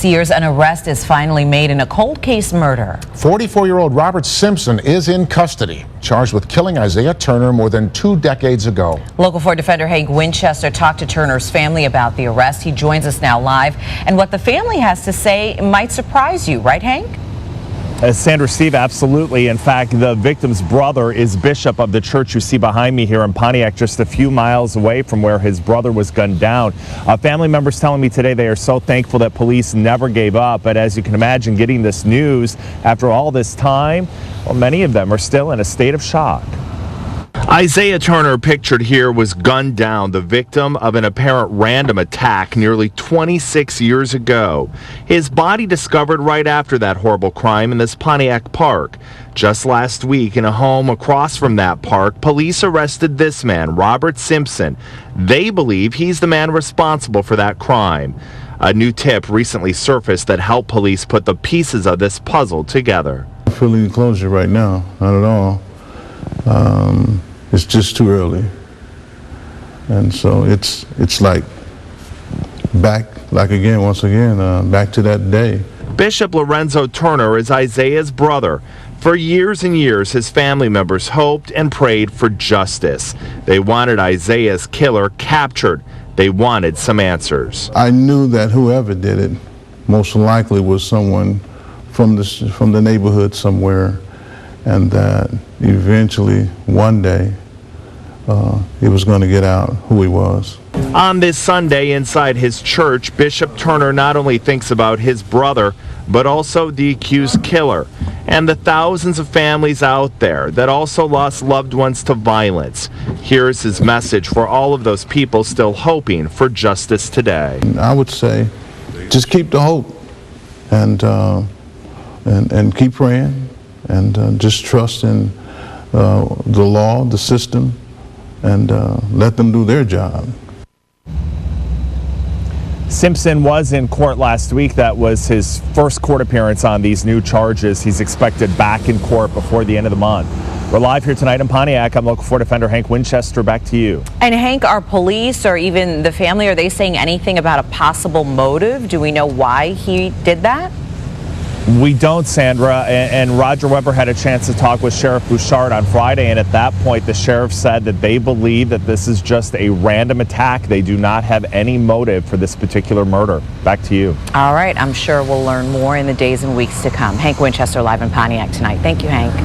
Years, an arrest is finally made in a cold case murder. 44-year-old Robert Simpson is in custody, charged with killing Isaiah Turner more than 2 decades ago. Local 4 Defender Hank Winchester talked to Turner's family about the arrest. He joins us now live, and what the family has to say might surprise you, right, Hank? Sandra, Steve, absolutely. In fact, the victim's brother is bishop of the church you see behind me here in Pontiac, just a few miles away from where his brother was gunned down. Family members telling me today they are so thankful that police never gave up. But as you can imagine, getting this news after all this time, well, many of them are still in a state of shock. Isaiah Turner, pictured here, was gunned down, the victim of an apparent random attack nearly 26 years ago. His body discovered right after that horrible crime in this Pontiac park. Just last week, in a home across from that park, police arrested this man, Robert Simpson. They believe he's the man responsible for that crime. A new tip recently surfaced that helped police put the pieces of this puzzle together. I'm feeling closure right now, not at all. It's just too early, and so it's like once again back to that day. Bishop Lorenzo Turner is Isaiah's brother. For years and years, his family members hoped and prayed for justice. They wanted Isaiah's killer captured. They wanted some answers. I knew that whoever did it most likely was someone from the neighborhood somewhere, and that eventually, one day, he was going to get out who he was. On this Sunday inside his church, Bishop Turner not only thinks about his brother, but also the accused killer and the thousands of families out there that also lost loved ones to violence. Here's his message for all of those people still hoping for justice today. I would say just keep the hope and keep praying and just trust in the law, the system, and let them do their job. Simpson was in court last week. That was his first court appearance on these new charges. He's expected back in court before the end of the month. We're live here tonight in Pontiac. I'm Local 4 Defender Hank Winchester. Back to you. And Hank, are police or even the family, are they saying anything about a possible motive? Do we know why he did that? We don't, Sandra, and Roger Weber had a chance to talk with Sheriff Bouchard on Friday, and at that point the sheriff said that they believe that this is just a random attack. They do not have any motive for this particular murder. Back to you. All right, I'm sure we'll learn more in the days and weeks to come. Hank Winchester live in Pontiac tonight. Thank you, Hank.